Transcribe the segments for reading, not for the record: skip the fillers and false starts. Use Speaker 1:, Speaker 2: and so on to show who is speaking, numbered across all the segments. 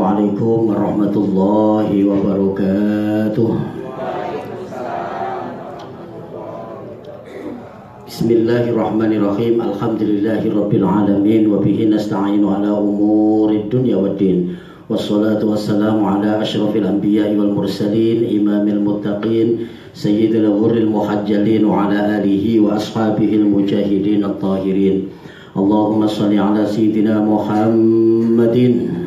Speaker 1: Assalamualaikum warahmatullahi wabarakatuh. Bismillahirrahmanirrahim. Alhamdulillahirabbil alamin wa bihi nasta'inu ala umurid dunya waddin. Wassalatu wassalamu ala asyrafil anbiya'i wal mursalin imamil muttaqin sayyidil ghurril muhajjalin wa ala alihi wa ashabihil mujahidin at-tahirin. Allahumma shalli ala sayyidina Muhammadin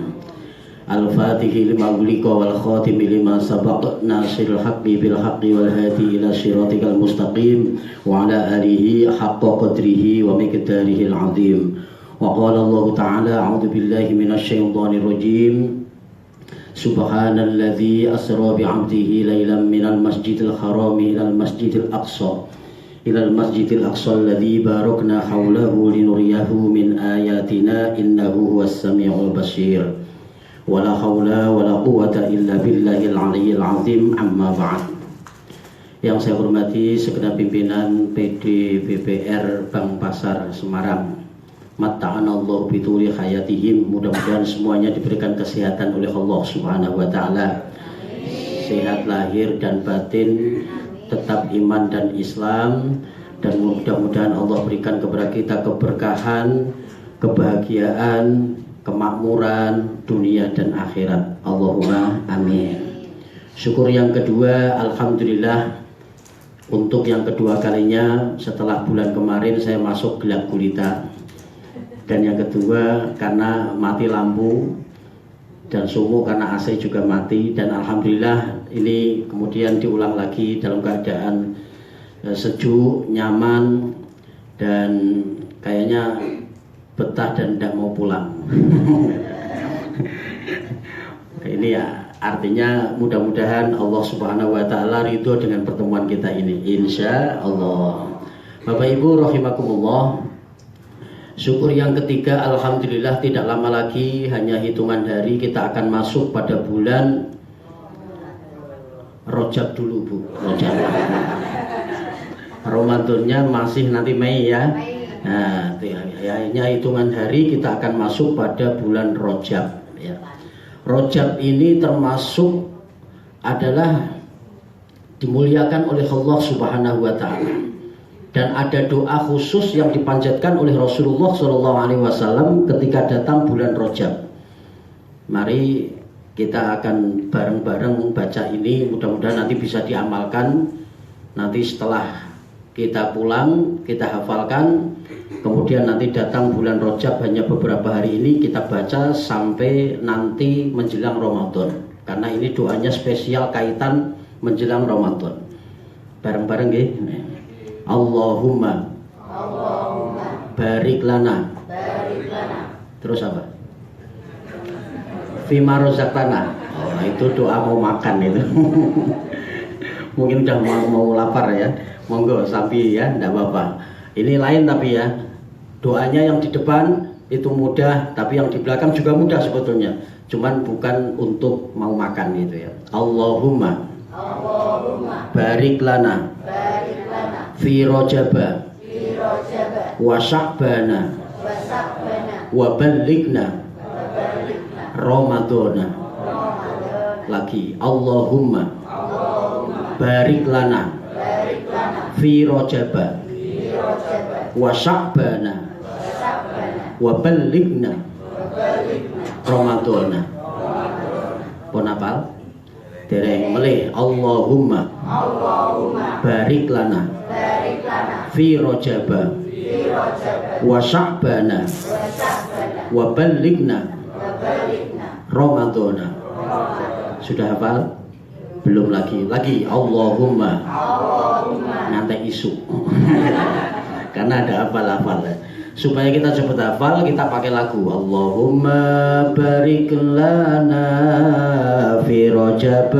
Speaker 1: al-fatihi lima ughliqa wal khatimi lima sabaq nasiril haqqi bil haqqi wal hadi ila siratikal mustaqim wa ala alihi haqqa qadrihi wa miqdarihi al-azim. Wa qala Allah ta'ala a'udzu billahi minasy syaithanir rajim. Subhanalladzi asra bi 'abdihi lailan minal masjidil harami ilal masjidil aqsa ilal masjidil aqsa alladzi barakna haulahu linuriyahu min ayatina innahu huwas samiul basir. Wala haula wala quwwata illa billahil aliyyil azim, amma ba'd. Yang saya hormati segenap pimpinan PD BPR Bank Pasar Semarang, matta'anallahu bituli hayatihim, mudah-mudahan semuanya diberikan kesehatan oleh Allah Subhanahu wa taala. Sehat lahir dan batin, tetap iman dan Islam, dan mudah-mudahan Allah berikan kepada kita keberkahan, kebahagiaan, kemakmuran dunia dan akhirat. Allahumma amin. Syukur yang kedua, alhamdulillah, untuk yang kedua kalinya setelah bulan kemarin saya masuk gelap gulita. Dan yang kedua karena mati lampu dan sumuk karena AC juga mati, dan alhamdulillah ini kemudian diulang lagi dalam keadaan sejuk, nyaman, dan kayaknya betah dan tidak mau pulang. Ini ya artinya mudah-mudahan Allah Subhanahu wa taala ridho dengan pertemuan kita ini, insya Allah. Bapak Ibu rahimakumullah, syukur yang ketiga, alhamdulillah tidak lama lagi, hanya hitungan hari kita akan masuk pada bulan Rajab dulu Bu. Rajab. Ramadannya masih nanti Mei ya. Nah, hanya hitungan hari kita akan masuk pada bulan Rajab ya. Rajab ini termasuk adalah dimuliakan oleh Allah Subhanahu wa taala. Dan ada doa khusus yang dipanjatkan oleh Rasulullah SAW ketika datang bulan Rajab. Mari kita akan bareng-bareng baca ini, mudah-mudahan nanti bisa diamalkan. Nanti setelah kita pulang, kita hafalkan. Kemudian nanti datang bulan Rajab, hanya beberapa hari ini kita baca sampai nanti menjelang Ramadan. Karena ini doanya spesial kaitan menjelang Ramadan. Bareng-bareng nggih. Allahumma barik lana. Terus apa? Fima rozaqtana. Oh, itu doa mau makan itu. Mungkin udah mau lapar ya. Monggo sapi ya, enggak apa-apa. Ini lain tapi ya. Doanya yang di depan itu mudah, tapi yang di belakang juga mudah sebetulnya. Cuman bukan untuk mau makan gitu ya. Allahumma barik lana fi rajaba wa sya'bana wa ballighna ramadana. Lagi Allahumma barik lana fi rajaba wa sya'bana wa ballighna ramadana. Pun apal? Dereng melih. Allahumma barik lana fi rajaba wa sya'bana wa ballighna ramadana. Sudah hafal? Belum lagi. Allahumma nanti isu. Karena ada hafal-hafal. Supaya kita cepat hafal, kita pakai lagu. Allahumma barik lana fi rajab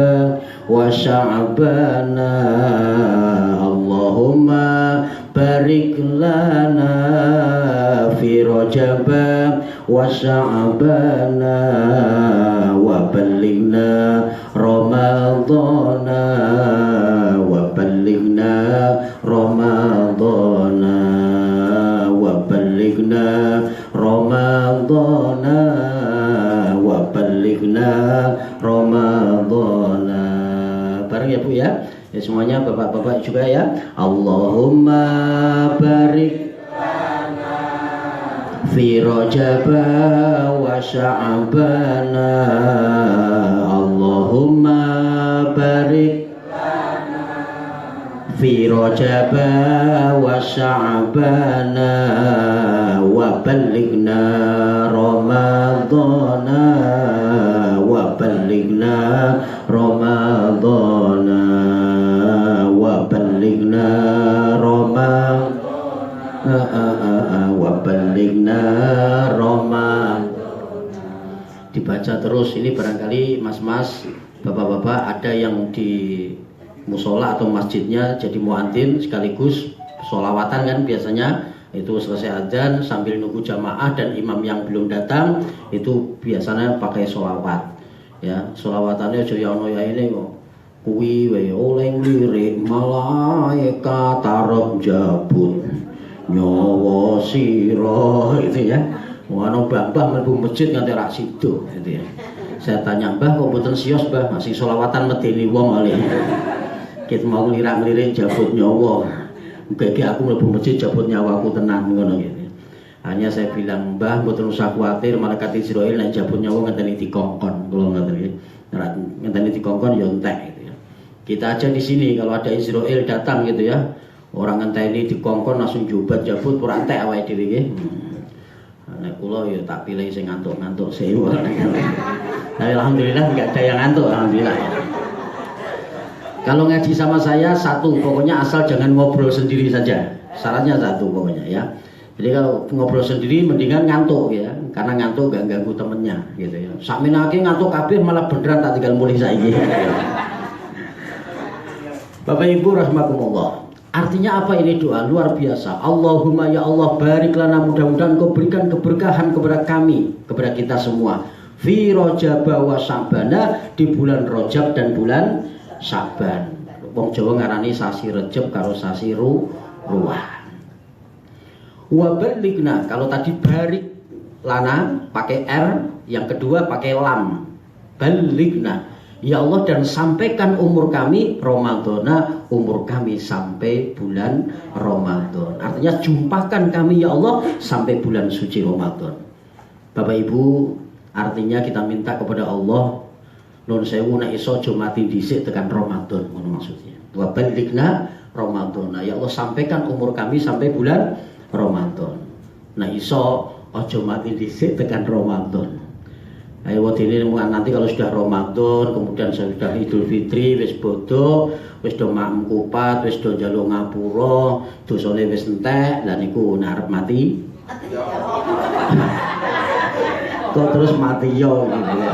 Speaker 1: wa sya'bana. Allahumma barik lana fi rajab wa sya'bana wa ballighna ramadana wa ballighna ramadana wa ballighna ramadana wa ballighna balighna Ramadhana. Bareng ya Bu ya. Ya semuanya bapak-bapak juga ya. Allahumma barik fi Rajab wa Sya'bana. Allahumma barik fi Rajab wa Sya'bana wa balighna Ramadhana wa balighna Ramadhana wa balighna wa balighna Ramadhana. Dibaca terus ini, barangkali mas-mas, bapak-bapak ada yang di musola atau masjidnya jadi muadzin sekaligus sholawatan kan biasanya. Itu selesai adzan sambil nunggu jamaah dan imam yang belum datang itu biasanya pakai sholawat ya. Sholawatannya aja ya ono ya ini kok kuwi wae oleh lirik malaikat arep jabut nyawa sira itu ya. Ono mbah mlebu masjid nganti ra sido gitu ya. Saya tanya, "Mbah kok mboten sios, Mbah? Masih sholawatan medeni wong oleh." Kita mau ngelirak-ngelirik jabut nyawa. Muga-muga aku mlebu masjid jabut nyawaku tenan ngono gitu. Hanya saya bilang, "Mbah mboten usah kuwatir, malaikat Israil nek jabut nyawa ngenteni dikongkon." Kula ngoten iki. Ngenteni dikongkon ya entek gitu ya. Kita aja di sini kalau ada Israil datang gitu ya. Orang ngenteni dikongkon langsung jubat jabut ora entek awake dhewe nggih. Nek kula ya tak pilih sing ngantuk-ngantuk sewa. Tapi alhamdulillah enggak ada yang ngantuk, alhamdulillah ya. Kalau ngaji sama saya satu, pokoknya asal jangan ngobrol sendiri saja. Syaratnya satu pokoknya ya. Jadi kalau ngobrol sendiri mendingan ngantuk ya, karena ngantuk gak ganggu temennya gitu ya. Sakmenake ngantuk kabeh malah beneran tak tinggal mulih saiki. Bapak Ibu rahimakumullah. Artinya apa ini doa? Luar biasa. Allahumma ya Allah barik lana, mudah-mudahan Kau berikan keberkahan kepada kami, kepada kita semua. Fi Rajab wa Sya'bana, di bulan Rajab dan bulan Sya'ban. Wong Jawa ngarani sasi Rejab karo sasi Ruwah. Wa balighna, kalau tadi barik lana pakai R, yang kedua pakai lam. Balighna, ya Allah, dan sampaikan umur kami Ramadhana, umur kami sampai bulan Ramadan. Artinya jumpakan kami ya Allah sampai bulan suci Ramadan. Bapak Ibu, artinya kita minta kepada Allah nun sewu nek iso aja mati dhisik tekan Ramadan, ngono maksudnya. Wa balighna Ramadhana, ya Allah sampaikan umur kami sampai bulan Ramadan. Nah iso aja mati dhisik tekan Ramadan. Ayo wadene nanti kalau sudah Ramadan, kemudian sudah Idul Fitri, wis bodo, wis do makmum kupat, wis do njaluk ngapura, dosane wis entek, lah niku arep mati. Kok terus mati yo gitu ya.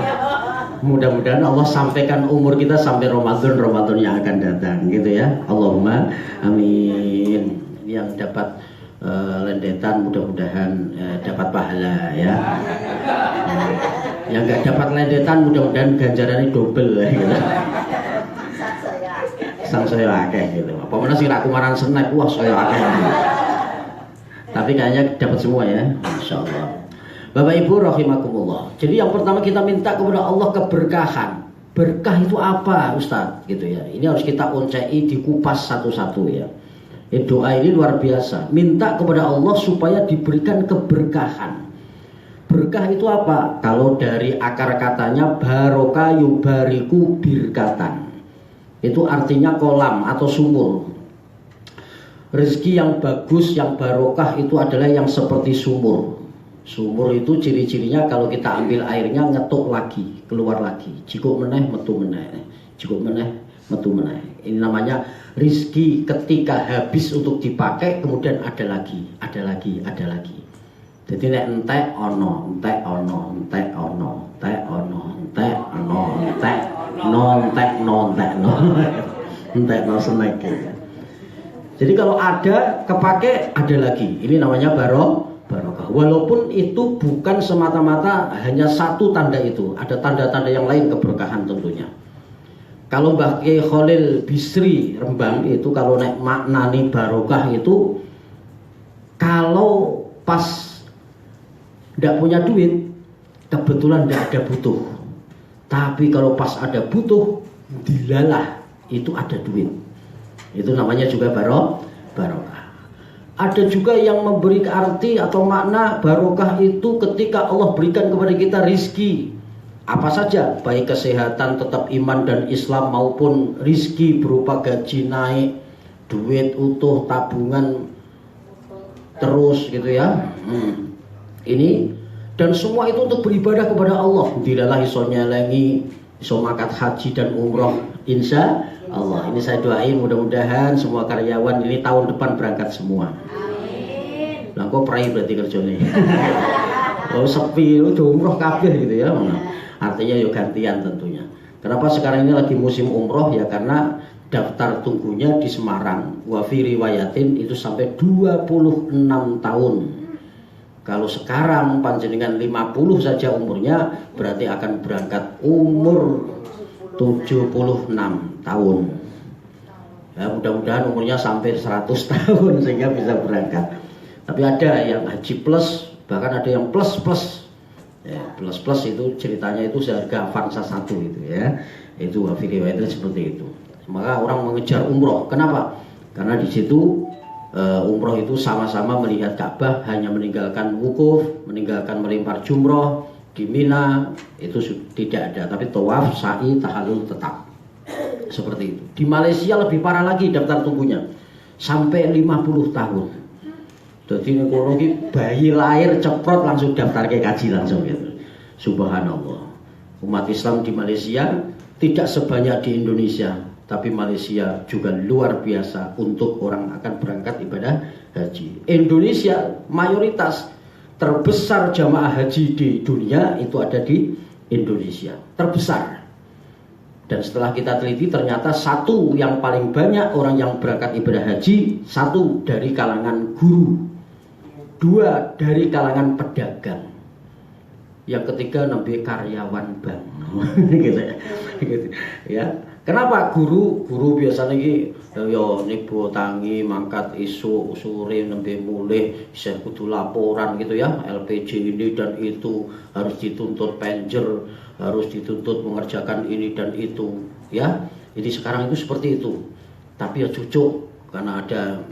Speaker 1: Mudah-mudahan Allah sampaikan umur kita sampai Ramadan yang akan datang gitu ya. Allahumma amin. Yang dapat lendetan mudah-mudahan dapat pahala ya. Yang nggak dapat lendetan mudah-mudahan ganjarannya double ya, gitu. Sang saya akeh gitu. Apa mana sih aku maran snack, wah saya akeh. Tapi kayaknya dapat semua ya, insyaallah. Bapak Ibu rahimakumullah. Jadi yang pertama kita minta kepada Allah keberkahan. Berkah itu apa, Ustadz? Gitu ya. Ini harus kita uncai, dikupas satu-satu ya. Doa ini luar biasa. Minta kepada Allah supaya diberikan keberkahan. Berkah itu apa? Kalau dari akar katanya barokah yubariku birkatan. Itu artinya kolam atau sumur. Rezeki yang bagus, yang barokah itu adalah yang seperti sumur. Sumur itu ciri-cirinya kalau kita ambil airnya ngetuk lagi, keluar lagi. Jikuk meneh, metu meneh. Jikuk meneh, metu meneh. Ini namanya rizki ketika habis untuk dipakai, kemudian ada lagi, ada lagi, ada lagi. Jadi nek entek ono, entek ono, entek ono, entek ono, entek ono, entek no, entek no, entek no, entek no senek. Jadi kalau ada kepake, ada lagi. Ini namanya barokah. Walaupun itu bukan semata-mata hanya satu tanda itu, ada tanda-tanda yang lain keberkahan tentunya. Kalau Mbah Kiai Khalil Bisri Rembang itu kalau nek maknani barokah itu kalau pas tidak punya duit, kebetulan tidak ada butuh. Tapi kalau pas ada butuh, dilalah, itu ada duit. Itu namanya juga barokah. Ada juga yang memberi arti atau makna barokah itu ketika Allah berikan kepada kita rizki. Apa saja, baik kesehatan, tetap iman dan Islam, maupun rizki berupa gaji naik, duit utuh, tabungan terus gitu ya. Ini dan semua itu untuk beribadah kepada Allah. Dilalah iso nyelengi, iso makat haji dan umroh, insya Allah. Ini saya doain mudah-mudahan semua karyawan ini tahun depan berangkat semua. Amin. Lah kok prai berarti kerjane. Oh sepi, udah umroh kabeh gitu ya. Artinya yuk gantian tentunya. Kenapa sekarang ini lagi musim umroh ya, karena daftar tunggunya di Semarang wa fi riwayatin itu sampai 26 tahun. Kalau sekarang panjenengan 50 saja umurnya, berarti akan berangkat umur 76 tahun. Ya, mudah-mudahan umurnya sampai 100 tahun sehingga bisa berangkat. Tapi ada yang haji plus, bahkan ada yang plus. Ya, plus itu ceritanya itu seharga Avanza 1 itu ya. Itu video itu seperti itu. Maka orang mengejar umroh. Kenapa? Karena di situ umroh itu sama-sama melihat Ka'bah, hanya meninggalkan wukuf, meninggalkan melempar jumroh di Mina itu tidak ada, tapi tawaf, sa'i, tahallul tetap. Seperti itu. Di Malaysia lebih parah lagi daftar tunggunya. Sampai 50 tahun. Jadi ini bayi lahir ceprot langsung daftar ke kaji langsung gitu. Subhanallah. Umat Islam di Malaysia tidak sebanyak di Indonesia, tapi Malaysia juga luar biasa untuk orang akan berangkat ibadah haji. Indonesia mayoritas terbesar jamaah haji di dunia itu ada di Indonesia, terbesar. Dan setelah kita teliti ternyata satu yang paling banyak orang yang berangkat ibadah haji, satu dari kalangan guru, dua dari kalangan pedagang, yang ketiga nabi karyawan bank. Gitu ya. Gitu. Ya. Kenapa guru biasanya iki yo nibo tangi mangkat isu sore nembe mulih isih kudu laporan gitu ya, LPG ini dan itu harus dituntut penjer, harus dituntut mengerjakan ini dan itu ya. Jadi sekarang itu seperti itu. Tapi ya cucuk karena ada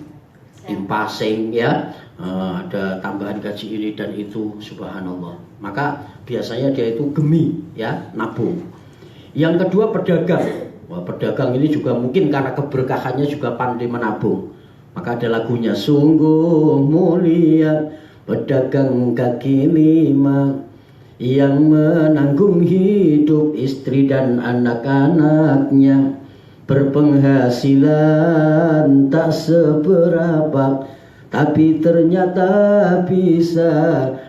Speaker 1: impasing ya, ada tambahan gaji ini dan itu, subhanallah. Maka biasanya dia itu gemi ya, nabung. Yang kedua pedagang. Wah, pedagang ini juga mungkin karena keberkahannya juga pandai menabung. Maka ada lagunya, sungguh mulia pedagang kaki lima yang menanggung hidup istri dan anak-anaknya, berpenghasilan tak seberapa, tapi ternyata bisa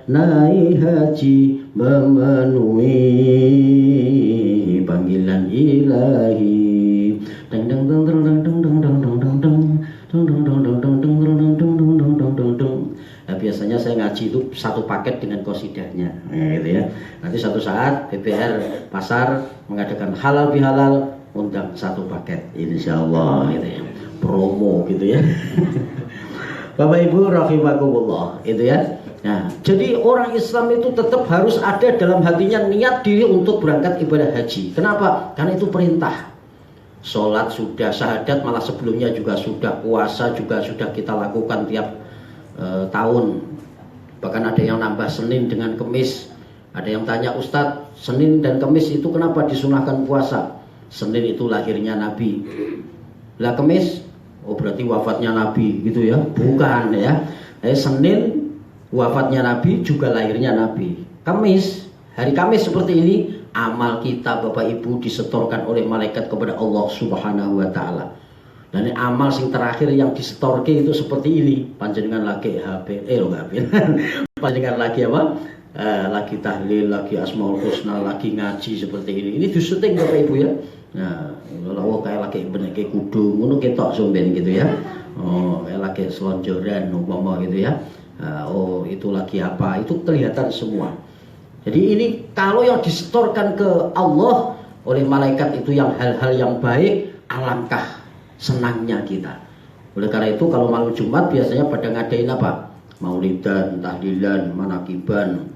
Speaker 1: naik haji memenuhi panggilan ilahi. Nah, biasanya saya ngaji itu satu paket dengan kosidahnya, gitu ya. Nanti suatu saat BPR pasar mengadakan halal bihalal, undang satu paket, insya Allah, gitu ya. Promo gitu ya. Bapak Ibu rahimakumullah, itu ya. Nah, jadi orang Islam itu tetap harus ada dalam hatinya niat diri untuk berangkat ibadah haji. Kenapa? Karena itu perintah. Sholat sudah, syahadat malah sebelumnya juga sudah, puasa juga sudah kita lakukan tiap tahun. Bahkan ada yang nambah Senin dengan Kemis. Ada yang tanya, Ustadz, Senin dan Kemis itu kenapa disunahkan puasa? Senin itu lahirnya Nabi. Lah Kemis, oh berarti wafatnya Nabi gitu ya? Bukan ya. Senin wafatnya Nabi juga lahirnya Nabi. Kamis, hari Kamis seperti ini, amal kita Bapak Ibu disetorkan oleh malaikat kepada Allah Subhanahu wa taala. Dan amal sing terakhir yang disetorke itu seperti ini. Panjenengan lagi panjenengan lagi apa? Lagi tahlil, lagi asmaul husna, lagi ngaji seperti ini. Ini disyuting Bapak Ibu ya. Nah, kalau kayak lagi bener kayak kudu, ngono ketok somben gitu ya. Oh, kayak lagi selonjoran umpama gitu ya. Oh itu lagi apa, itu kelihatan semua. Jadi ini kalau yang disetorkan ke Allah oleh malaikat itu yang hal-hal yang baik, alangkah senangnya kita. Oleh karena itu kalau malam Jumat biasanya pada ngadain apa? Maulidan, tahlilan, manakiban,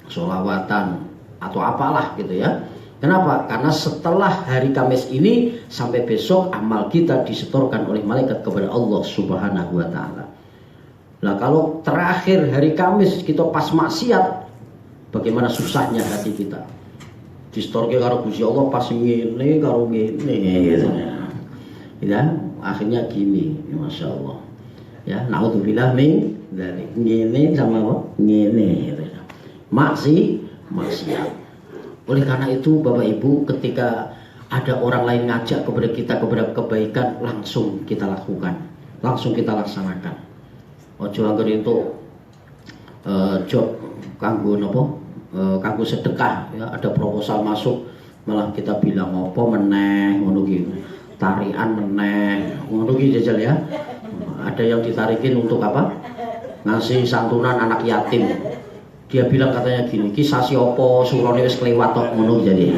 Speaker 1: sholawatan atau apalah gitu ya. Kenapa? Karena setelah hari Kamis ini sampai besok amal kita disetorkan oleh malaikat kepada Allah Subhanahu wa taala. Lah kalau terakhir hari Kamis kita pas maksiat, bagaimana susahnya hati kita. Distorke karo Gusti Allah pas ngene karo ngene gitu. Ya, akhirnya gini, Masya Allah. Ya, naudzubillah min dari ngene sama apa? Ngene gitu. Maksiat. Oleh karena itu Bapak Ibu, ketika ada orang lain ngajak kepada kita kepada kebaikan, langsung kita lakukan, langsung kita laksanakan. Ojo anggere itu job kanggo napa? Kanggo sedekah ya, ada proposal masuk malah kita bilang apa meneh ngono ki. Tarian meneh ngono ki jajal ya. Ada yang ditarikin untuk apa? Ngasih santunan anak yatim. Dia bilang katanya gini, ki sasi opo surone wis kelewat tok ngono jadi.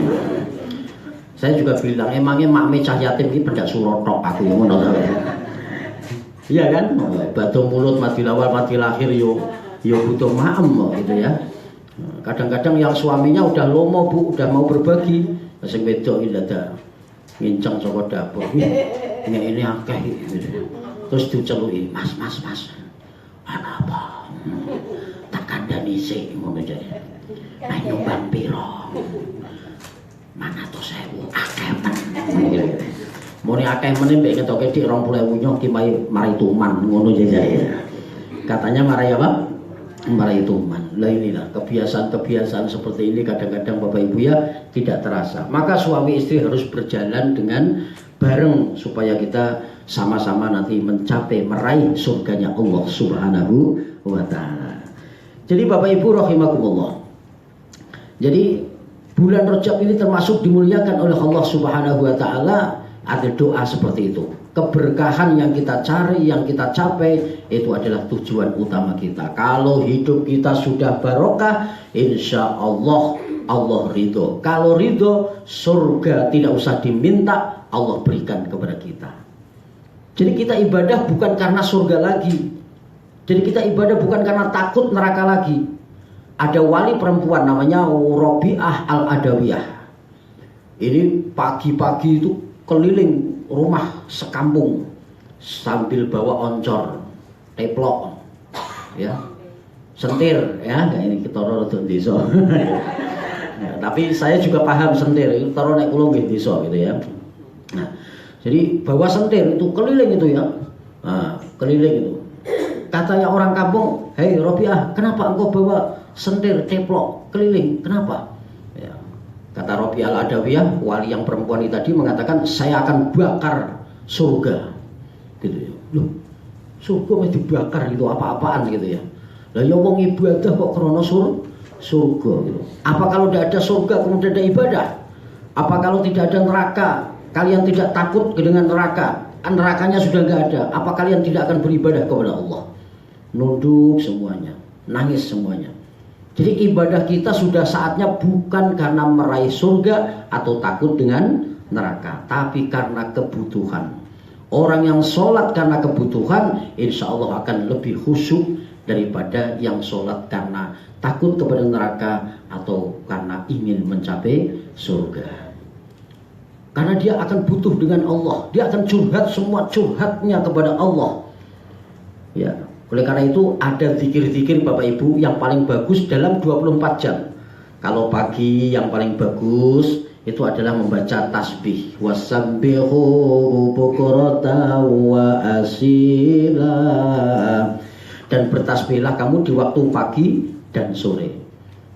Speaker 1: Saya juga bilang emangnya makme cah yatim iki pendak suro tok aku yo ngono. Iya kan? Batu mulut mati lawal mati lahir yo butuh maem gitu ya. Kadang-kadang yang suaminya udah lomo Bu, udah mau berbagi, sing wedok iki dadak ngincang saka dapur. Ini akeh gitu. Terus diceluki, "Mas. Ana apa?" Kandani sik ngono jare. Nah nyumbang piro? Mana tuh 1000 akeh men. Muni akeh men mbek ketoke dik 20.000 nyong ki mari tuman ngono jare. Katanya marai apa? Marai tuman. Lah inilah kebiasaan-kebiasaan seperti ini kadang-kadang Bapak Ibu ya tidak terasa. Maka suami istri harus berjalan dengan bareng supaya kita sama-sama nanti mencapai meraih surganya Allah Subhanahu wa taala. Jadi Bapak Ibu rahimakumullah. Jadi bulan Rajab ini termasuk dimuliakan oleh Allah Subhanahu wa taala. Ada doa seperti itu. Keberkahan yang kita cari, yang kita capai itu adalah tujuan utama kita. Kalau hidup kita sudah barokah, insya Allah ridho. Kalau ridho, surga tidak usah diminta, Allah berikan kepada kita. Jadi kita ibadah bukan karena surga lagi. Jadi kita ibadah bukan karena takut neraka lagi. Ada wali perempuan namanya Robi'ah Al-Adawiyah. Ini pagi-pagi itu keliling rumah sekampung sambil bawa oncor, teplok, ya, sentir, ya. Ini kita rodok desa. Ya, tapi saya juga paham sentir. Itu taruh naik kulo nggih desa gitu ya. Nah, jadi bawa sentir itu keliling itu ya. Nah, keliling itu. Katanya orang kampung, "Hei Robiah, kenapa engkau bawa sentir teplok keliling? Kenapa?" Ya. Kata Robiah Al-Adawiyah, wali yang perempuan itu tadi mengatakan, "Saya akan bakar surga." Gitu ya. Loh, surga masih dibakar itu apa-apaan gitu ya. Lah ya wong ibadah kok krana surga gitu. Apa kalau tidak ada surga kemudian ada ibadah? Apa kalau tidak ada neraka, kalian tidak takut dengan neraka? Nerakanya sudah nggak ada. Apa kalian tidak akan beribadah kepada Allah? Nunduk semuanya, nangis semuanya. Jadi ibadah kita sudah saatnya bukan karena meraih surga atau takut dengan neraka, tapi karena kebutuhan. Orang yang sholat karena kebutuhan, insya Allah akan lebih khusyuk daripada yang sholat karena takut kepada neraka atau karena ingin mencapai surga. Karena dia akan butuh dengan Allah, dia akan curhat semua curhatnya kepada Allah. Ya. Oleh karena itu ada zikir-zikir Bapak Ibu yang paling bagus dalam 24 jam. Kalau pagi yang paling bagus itu adalah membaca tasbih. Wasabbihu bukratan wa asila. Dan bertasbihlah kamu di waktu pagi dan sore.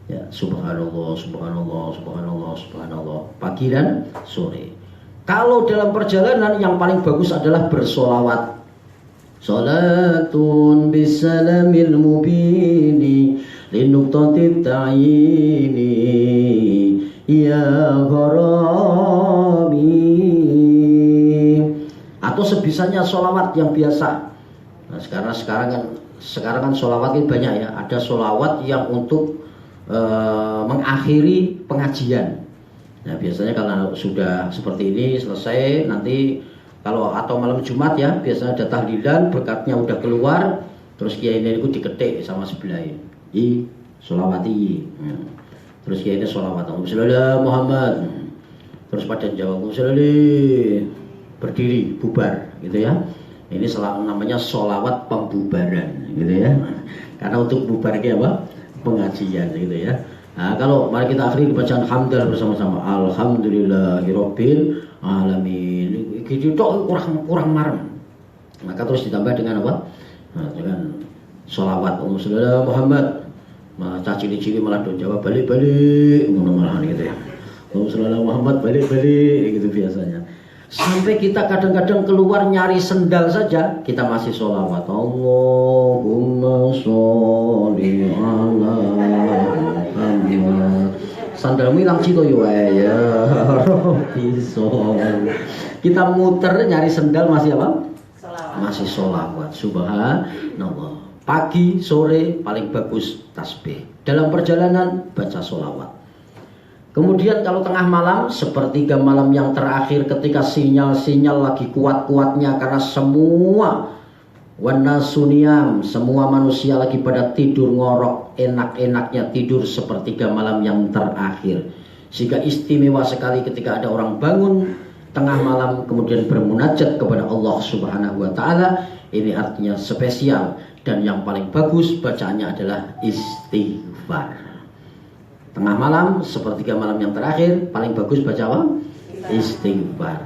Speaker 1: Ya, subhanallah, subhanallah, subhanallah, subhanallah. Pagi dan sore. Kalau dalam perjalanan yang paling bagus adalah bersolawat. Salatun bisalamil mubini linuqtatit ta'yini ya gharami. Atau sebisanya solawat yang biasa. Nah, sekarang kan solawat ini banyak ya. Ada solawat yang untuk mengakhiri pengajian. Nah biasanya kalau sudah seperti ini selesai nanti kalau atau malam Jumat ya biasanya ada tahlilan berkatnya udah keluar terus kiai ini itu diketik sama sebelah ini solawati terus kiai ini solawat Muhammad Terus pada jawab sholli, berdiri, bubar gitu ya. Ini namanya sholawat pembubaran gitu ya. Karena untuk bubar ini apa? Pengajian gitu ya. Nah, kalau mari kita akhiri bacaan hamdalah bersama-sama. Alhamdulillahirabbil alamin. Gitu tok kurang marem. Maka terus ditambah dengan apa? Nah, dengan sholawat Sallallahu Muhammad. Cah cili-cili malah do jawab balik-balik ngono malah gitu ya. Sallallahu Muhammad balik-balik gitu biasanya. Sampai kita kadang-kadang keluar nyari sendal saja kita masih sholawat. Allahumma sholli ala Muhammad. Sandalmu hilang cito ya Rabbi sholli. Kita muter nyari sendal masih apa? Masih sholawat. Subhanallah. Pagi, sore paling bagus tasbih. Dalam perjalanan baca sholawat. Kemudian kalau tengah malam, sepertiga malam yang terakhir ketika sinyal-sinyal lagi kuat-kuatnya karena semua wanasuniam, semua manusia lagi pada tidur ngorok, enak-enaknya tidur sepertiga malam yang terakhir. Sehingga istimewa sekali ketika ada orang bangun tengah malam kemudian bermunajat kepada Allah Subhanahu wa taala. Ini artinya spesial dan yang paling bagus bacaannya adalah istighfar. Tengah malam, sepertiga malam yang terakhir, paling bagus baca apa? Istighfar.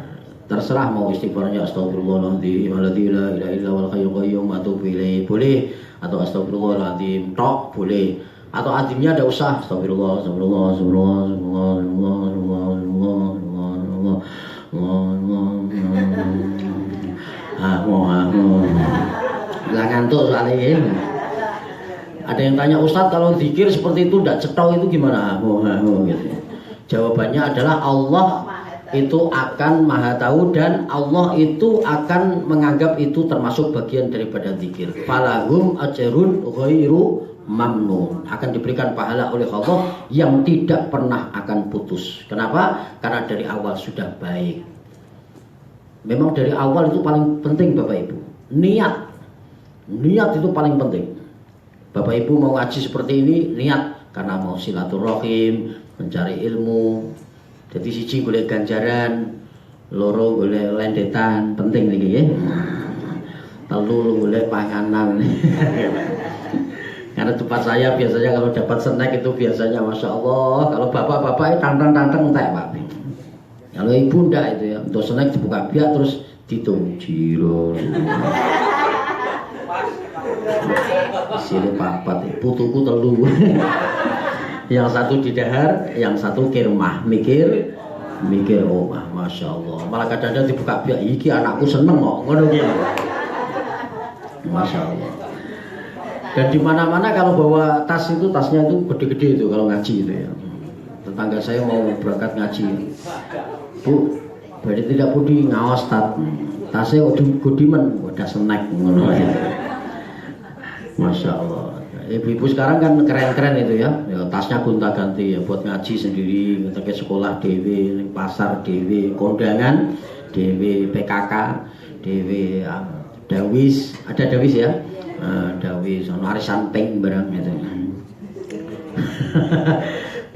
Speaker 1: Terserah mau istighfarnya astagfirullahaladzim, la ilaha illa huwal hayyul qayyum, atubu ilaih boleh, atau astagfirullahaladzim tok boleh, atau adimnya ada usah astagfirullah, astagfirullah, astagfirullah, lah ngantuk soalnya. Ada yang tanya, Ustadz kalau zikir seperti itu tidak cetok itu gimana? Gitu. Jawabannya adalah Allah itu akan maha tahu dan Allah itu akan menganggap itu termasuk bagian daripada zikir. Falahum ajrun ghairu mamnun. Akan diberikan pahala oleh Allah yang tidak pernah akan putus. Kenapa? Karena dari awal sudah baik. Memang dari awal itu paling penting Bapak Ibu. Niat itu paling penting. Bapak Ibu mau ngaji seperti ini, niat karena mau silaturahim, mencari ilmu. Jadi siji boleh ganjaran, loro boleh lendetan, penting nih ya. Telu boleh panganan. Karena tempat saya biasanya kalau dapat snack itu biasanya Masya Allah. Kalau bapak-bapak tantang-tantang entek Pak. Kalau ibu enggak itu ya, untuk snack dibuka biak terus dihitung jiro. Sini papat, putuku telu. Yang satu di dahar, yang satu kirmah, mikir omah, Masya Allah. Malah kadang-kadang dibuka biak, iki anakku seneng kok, ngono gitu. Masya Allah. Dan di mana-mana kalau bawa tas itu, tasnya itu gede-gede itu kalau ngaji itu ya. Tetangga saya mau berangkat ngaji, Bu, berarti tidak budi ngawas tasnya gudimen, udah snack, ngono ya. Masya Allah. Ibu-ibu sekarang kan keren-keren itu ya. Tasnya gonta-ganti ya buat ngaji sendiri, ke sekolah dewe, pasar dewe, kondangan dewe, PKK dewe, dawis, ada dawis ya. Dawis, arisan peng barang gitu.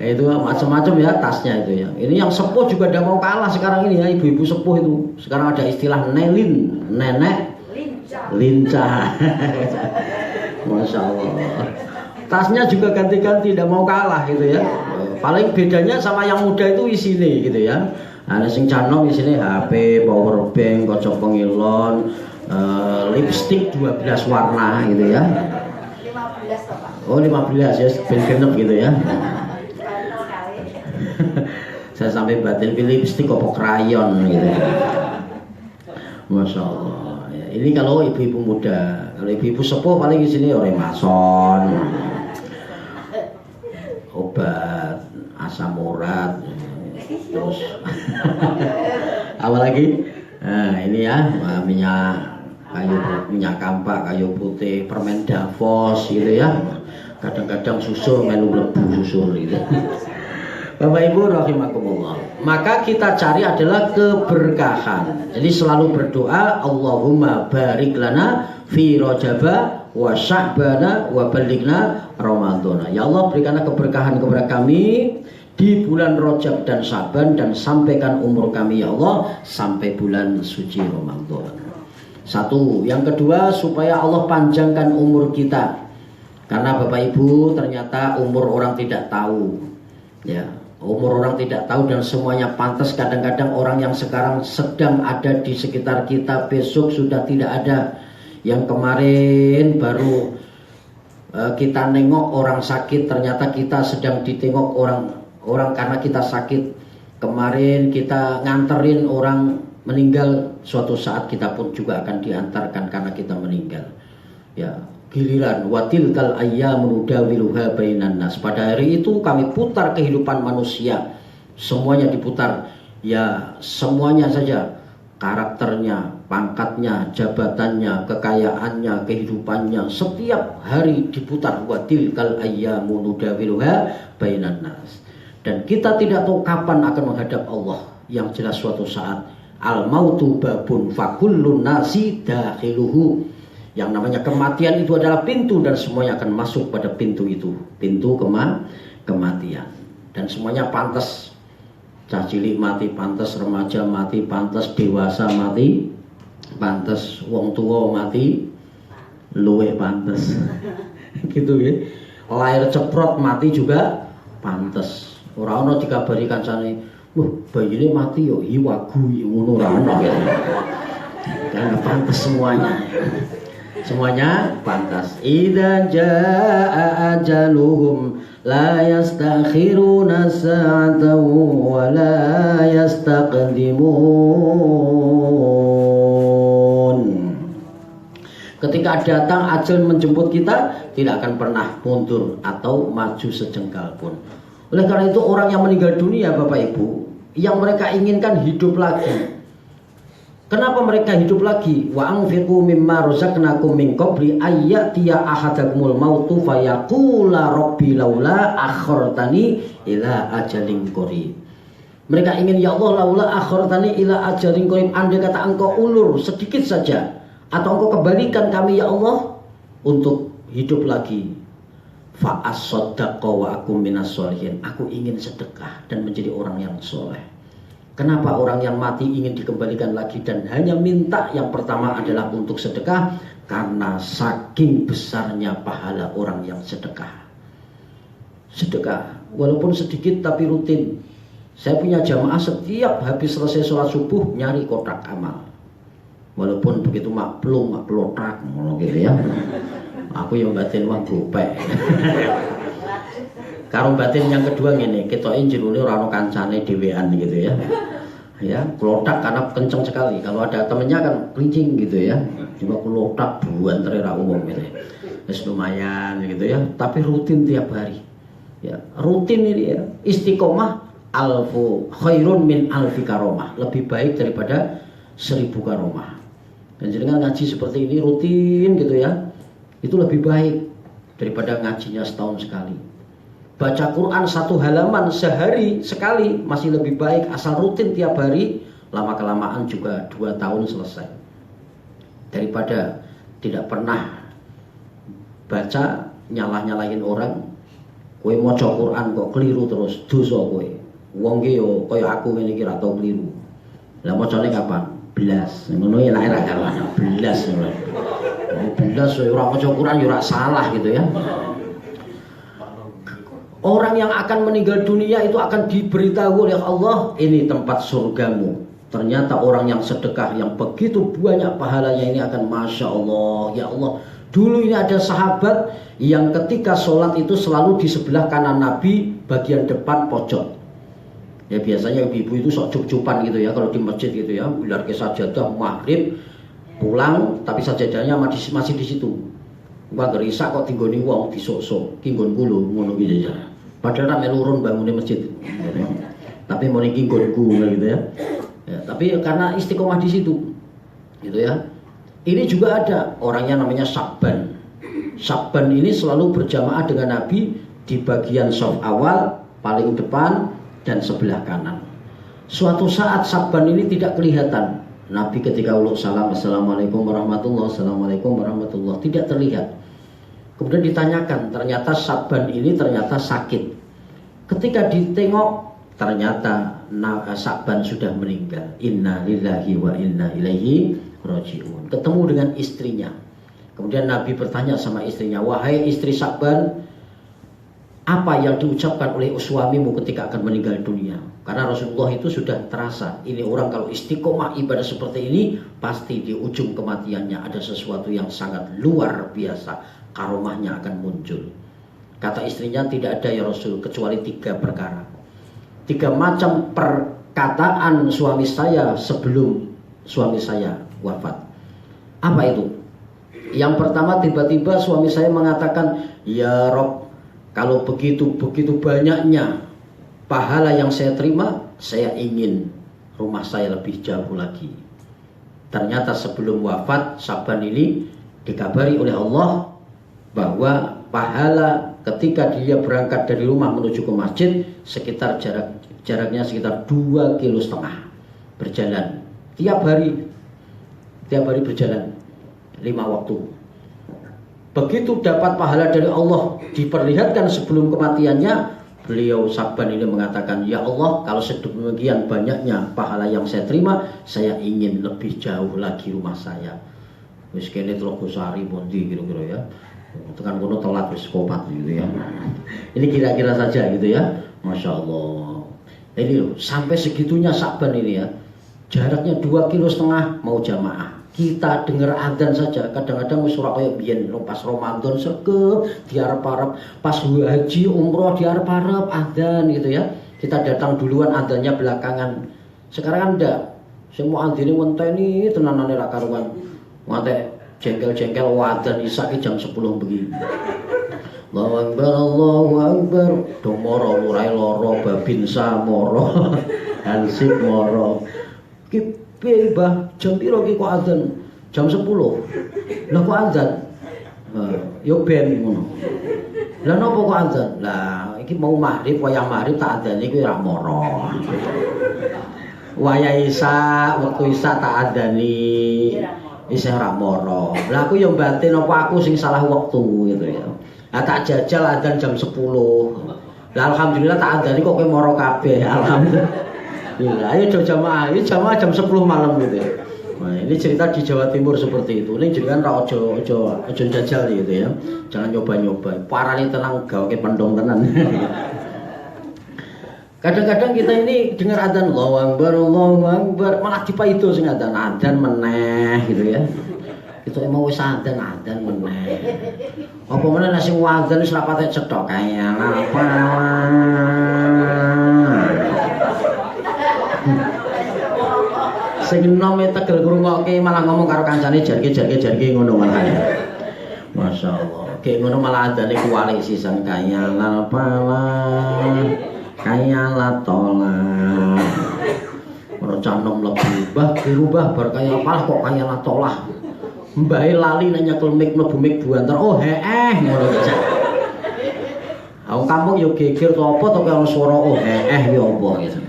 Speaker 1: Itu macam-macam ya tasnya itu ya. Ini yang sepuh juga tidak mau kalah sekarang ini ya, ibu-ibu sepuh itu. Sekarang ada istilah nelin, nenek lincah. Masya Allah. Tasnya juga ganti-ganti, tidak mau kalah gitu ya. Paling bedanya sama yang muda itu isinya gitu ya. Ada sing canom isinya HP, power bank, kocok pengilon, lipstick 12 warna gitu ya. 15 Pak. Oh 15 ya, genep gitu ya. Saya sampai batin pilih lipstick apa krayon gitu. Masya Allah. Ini kalau ibu-ibu muda. Kalau ibu-ibu sepuh paling di sini remason, obat asam urat, terus apa lagi? Nah, ini ya minyak kampak, kayu putih, permen Davos gitu ya. Kadang-kadang susul melu lebu susul gitu. Bapak Ibu rahimakumullah. Maka kita cari adalah keberkahan. Jadi selalu berdoa, Allahumma barik lana fi Rajaba wa Sya'bana wa balighna Ramadhana. Ya Allah, berikanlah keberkahan kepada kami di di bulan Rajab dan Syaban, dan sampaikan umur kami ya Allah sampai bulan suci Ramadan. Satu. Yang kedua, supaya Allah panjangkan umur kita. Karena Bapak Ibu, ternyata umur orang tidak tahu. Ya, umur orang tidak tahu dan semuanya pantas. Kadang-kadang orang yang sekarang sedang ada di sekitar kita besok sudah tidak ada. Yang kemarin baru kita nengok orang sakit, ternyata kita sedang ditengok orang karena kita sakit. Kemarin kita nganterin orang meninggal, suatu saat kita pun juga akan diantarkan karena kita meninggal. Ya, giliran watilkal ayyamu nudawiluha bainan nas. Pada hari itu kami putar kehidupan manusia, semuanya diputar. Ya, semuanya saja, karakternya, pangkatnya, jabatannya, kekayaannya, kehidupannya, setiap hari diputar. Watilkal ayyamu nudawiluha bainan nas. Dan kita tidak tahu kapan akan menghadap Allah. Yang jelas suatu saat al-mautu babun fakullun nasi dakhiluhu. Yang namanya kematian itu adalah pintu dan semuanya akan masuk pada pintu itu. Pintu kematian. Dan semuanya pantas. Cah cilik mati pantas, remaja mati pantas, dewasa mati pantas, wong tua mati luwih pantas. Gitu ya. Lahir ceprot mati juga pantas. Ora ono dikabari kancane, "Wah, bayine mati yo hiwagu ngono ora ono." Karena pantas semuanya. Semuanya pantas. Idza jaa ajaluhum la yastakhiruna sa'atan wa la yastaqdimun. Ketika datang ajal menjemput kita, tidak akan pernah mundur atau maju sejengkal pun. Oleh karena itu orang yang meninggal dunia Bapak Ibu, yang mereka inginkan hidup lagi. Kenapa mereka hidup lagi? Wa anfiqu mimma razaqnakum min qabli ayyatiya ahadakumul mautu fayaqula rabbi laula akhartani ila ajalin qarib. Mereka ingin, ya Allah, laula akhartani ila ajalin qarib, andai kata engkau ulur sedikit saja atau engkau kembalikan kami ya Allah untuk hidup lagi. Fa as-saddaqa wa akum minas sholihin. Aku ingin sedekah dan menjadi orang yang soleh. Kenapa orang yang mati ingin dikembalikan lagi dan hanya minta yang pertama adalah untuk sedekah? Karena saking besarnya pahala orang yang sedekah. Sedekah, walaupun sedikit tapi rutin. Saya punya jamaah setiap habis selesai sholat subuh nyari kotak amal. Walaupun begitu maklum, maklotak, gitu ya. Aku yang batin wong gopek. Karo batin yang kedua ngene, ketoke jerone ora ono kancane dhewean gitu ya. Ya, klotak karena kenceng sekali. Kalau ada temennya kan klincing gitu ya. Cuma klotak buantere ra umum gitu. Wis lumayan gitu ya, tapi rutin tiap hari. Ya, rutin ini ya. Istiqomah alfu khairun min alfi karomah. Lebih baik daripada 1000 karomah. Dan jenengan ngaji seperti ini rutin gitu ya. Itu lebih baik daripada ngajinya setahun sekali. Baca Quran 1 halaman sehari sekali masih lebih baik, asal rutin tiap hari. Lama-kelamaan juga 2 tahun selesai. Daripada tidak pernah baca, nyalah-nyalahin orang. Kowe maca Quran kok keliru terus, dosa kowe. Wong ki yo kaya aku ngene iki ra tau keliru. Lah macane kapan? Blas. Ngono ya lek ra kawan. Blas ngono. Blas ora maca Quran ya ora salah gitu ya. Orang yang akan meninggal dunia itu akan diberitahu oleh Allah, ini tempat surgamu. Ternyata orang yang sedekah yang begitu banyak pahalanya ini akan Masya Allah, ya Allah. Dulu ini ada sahabat yang ketika sholat itu selalu di sebelah kanan Nabi, bagian depan pojok. Ya biasanya ibu-ibu itu sok cup-cupan gitu ya kalau di masjid gitu ya, ular ke sajadah maghrib pulang tapi sajadahnya masih di situ. Wah gerisak kok tinggoni wong disok-sok, tinggon kula ngono gitu ya. Padahal rame lurun bangunnya masjid. Tapi mau niki nggonku gitu ya. Ya, tapi karena istiqomah di situ. Gitu ya. Ini juga ada orangnya namanya Syabban. Syabban ini selalu berjamaah dengan Nabi di bagian shaf awal, paling depan dan sebelah kanan. Suatu saat Syabban ini tidak kelihatan. Nabi ketika uluk salam, Assalamualaikum warahmatullahi wabarakatuh, Assalamualaikum warahmatullahi wabarakatuh, tidak terlihat. Kemudian ditanyakan, ternyata Syabban ini ternyata sakit. Ketika ditengok ternyata Sa'ban sudah meninggal. Inna lillahi wa inna ilaihi raji'un. Ketemu dengan istrinya. Kemudian Nabi bertanya sama istrinya, wahai istri Sa'ban, apa yang diucapkan oleh suamimu ketika akan meninggal dunia? Karena Rasulullah itu sudah terasa, ini orang kalau istiqomah ibadah seperti ini, pasti di ujung kematiannya ada sesuatu yang sangat luar biasa, karomahnya akan muncul. Kata istrinya, tidak ada ya Rasul, kecuali 3 perkara. 3 macam perkataan suami saya sebelum suami saya wafat. Apa itu? Yang pertama, tiba-tiba suami saya mengatakan, ya Rob, kalau begitu banyaknya pahala yang saya terima, saya ingin rumah saya lebih jauh lagi. Ternyata sebelum wafat, Sa'ban ini dikabari oleh Allah bahwa pahala ketika dia berangkat dari rumah menuju ke masjid sekitar jaraknya sekitar 2,5 kilo berjalan tiap hari berjalan 5 waktu. Begitu dapat pahala dari Allah diperlihatkan sebelum kematiannya, beliau Sa'ban ini mengatakan, ya Allah, kalau sedemikian banyaknya pahala yang saya terima, saya ingin lebih jauh lagi rumah saya. Wis kene Telogosari Bondi kira-kira ya. Tekan kono telat wis kopat gitu ya. Ini kira-kira saja gitu ya. Masya Allah. Ini loh, sampai segitunya Sa'ban ini ya. Jaraknya 2,5 kilo mau jamaah. Kita dengar adzan saja, kadang-kadang wis ora kaya biyen pas Ramadan sekep diarep-arep, pas haji umroh diarep-arep adzan gitu ya. Kita datang duluan, adzannya belakangan. Sekarang kan ndak. Semua adzine ngenteni tenanane ra karuan. Ngate jengkel-jengkel adzan isya jam 10 begini. Allahu Akbar, Allahu Akbar. Domoro lurai loro babinsa moro. Hansip moro. Piye Mbah, jam piro ki kok adzan? Jam 10. Lah kok adzan? Yo ben ngono. Lah napa kok adzan? Lah iki mau maghrib, wayah maghrib tak adzan iki ora moro. Wayah isya, wektu isya tak adzani. Isih ora moro. Lah aku yo batin apa aku sing salah wektu gitu ya. Lah tak jajal adzan jam 10. Lah alhamdulillah tak adzani kok kowe moro kabeh. Alhamdulillah. Ayo jamaah jam 10 malam gitu ya. Nah, ini cerita di Jawa Timur seperti itu. Ini jangan ojo jajal gitu ya. Jangan nyoba-nyoba. Parane tenang gawe pendong tenan. Kadang-kadang kita ini dengar adzan Allahu Akbar, malah dipaido sing adzan meneh gitu ya. Itu emang wis adzan meneh. Apa meneh nek sing adzan wis rapate cethok kaya apa. Sing nome tegel ngrungokke malah ngomong karo kancane jarke ngono malah. Masyaallah. Kayak ngono malah adane kuwalik sisan kaya lalpala. Kaya latola. Ora canom lebih Mbah dirubah bar kaya apalah kok kaya latola. Mbahe lali nek nyekel mik mlebu mik buanter. Oh ngono aja. Aku kampung yo geger to apa to kaya swara oh yo apa gitu.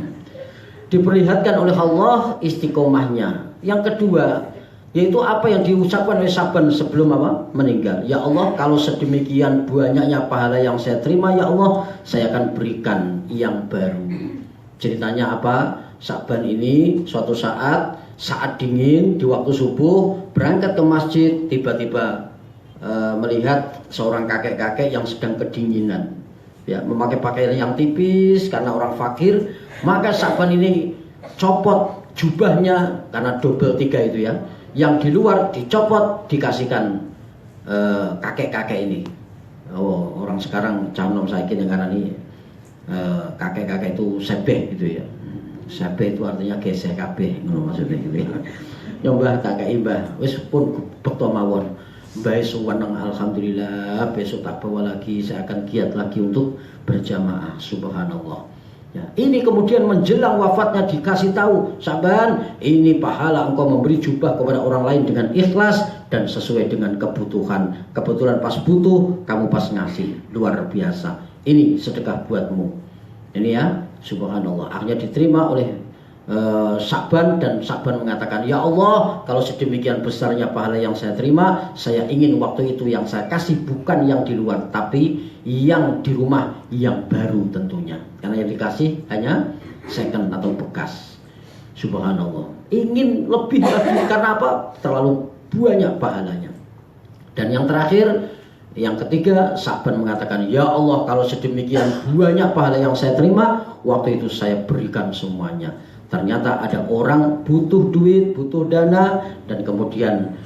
Speaker 1: Diperlihatkan oleh Allah istiqomahnya. Yang kedua, yaitu apa yang diucapkan oleh Sa'ban sebelum apa? Meninggal. Ya Allah, kalau sedemikian banyaknya pahala yang saya terima, ya Allah, saya akan berikan yang baru. Ceritanya apa? Sa'ban ini suatu saat dingin di waktu subuh berangkat ke masjid, tiba-tiba melihat seorang kakek-kakek yang sedang kedinginan. Ya, memakai pakaian yang tipis karena orang fakir. Maka Sa'ban ini copot jubahnya karena double 3 itu ya. Yang di luar dicopot dikasihkan kakek-kakek ini. Oh, orang sekarang canom saiki yang karena ini kakek-kakek itu sebeh gitu ya. Sebeh itu artinya geseh kabeh ngono maksudnya gitu ya. Nyoba kakek Mbah wis pun bekto mawon. Mbah suweneng alhamdulillah, besok tak bawa lagi, saya akan giat lagi untuk berjamaah. Subhanallah. Ya, ini kemudian menjelang wafatnya dikasih tahu, Sa'ban, ini pahala engkau memberi jubah kepada orang lain dengan ikhlas dan sesuai dengan kebutuhan. Kebetulan pas butuh, kamu pas ngasih. Luar biasa. Ini sedekah buatmu. Ini ya, subhanallah. Akhirnya diterima oleh Sya'ban, dan Sya'ban mengatakan, ya Allah, kalau sedemikian besarnya pahala yang saya terima, saya ingin waktu itu yang saya kasih bukan yang di luar, tapi yang di rumah, yang baru tentunya, karena yang dikasih hanya second atau bekas. Subhanallah, ingin lebih lagi, karena apa? Terlalu banyak pahalanya. Dan yang terakhir, yang ketiga, Sya'ban mengatakan, ya Allah, kalau sedemikian banyak pahala yang saya terima, waktu itu saya berikan semuanya. Ternyata ada orang butuh duit, butuh dana, dan kemudian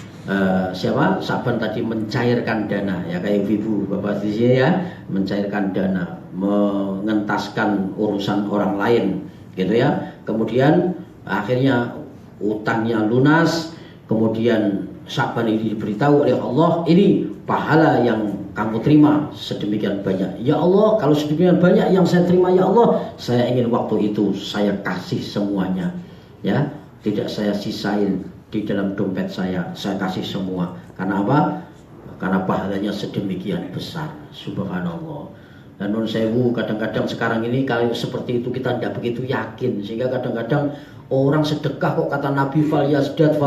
Speaker 1: Sya'ban tadi mencairkan dana, ya kayak ibu bapak di sini ya, mencairkan dana, mengentaskan urusan orang lain, gitu ya. Kemudian akhirnya utangnya lunas. Kemudian Sya'ban ini diberitahu oleh Allah, ini pahala yang kamu terima sedemikian banyak. Ya Allah, kalau sedemikian banyak yang saya terima, ya Allah, saya ingin waktu itu saya kasih semuanya, ya, tidak saya sisain di dalam dompet saya kasih semua. Karena apa? Karena pahalanya sedemikian besar. Subhanallah. Dan non sewu, kadang-kadang sekarang ini kalau seperti itu kita tidak begitu yakin, sehingga kadang-kadang orang sedekah kok kata Nabi fal yasdat,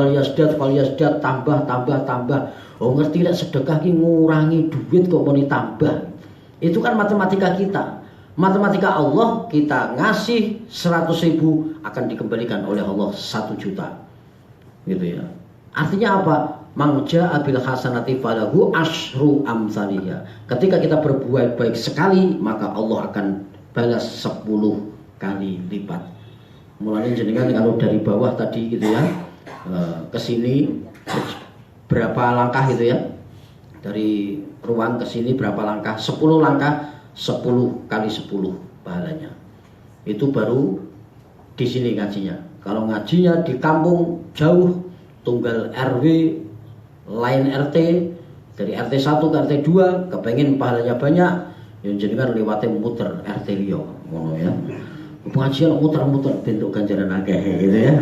Speaker 1: tambah. Oh ngerti tidak, sedekah ini ngurangi duit kok mau ditambah. Itu kan matematika kita. Matematika Allah, kita ngasih 100.000 akan dikembalikan oleh Allah 1 juta. Gitu ya. Artinya apa? Mangja abil hasanati falahu asyru amsaliyah. Ketika kita berbuat baik sekali, maka Allah akan balas 10 kali lipat. Mulanya jenengan kalau dari bawah tadi gitu ya, ke sini berapa langkah gitu ya, dari ruang ke sini berapa langkah, 10 langkah, 10 kali 10 pahalanya. Itu baru di sini ngajinya. Kalau ngajinya di kampung jauh, tunggal RW, lain RT, dari RT 1 ke RT 2, kepengen pahalanya banyak, yang jenengan lewatnya muter RT liyo, ngono ya. Pengajian muter-muter bentuk ganjaran akeh gitu ya.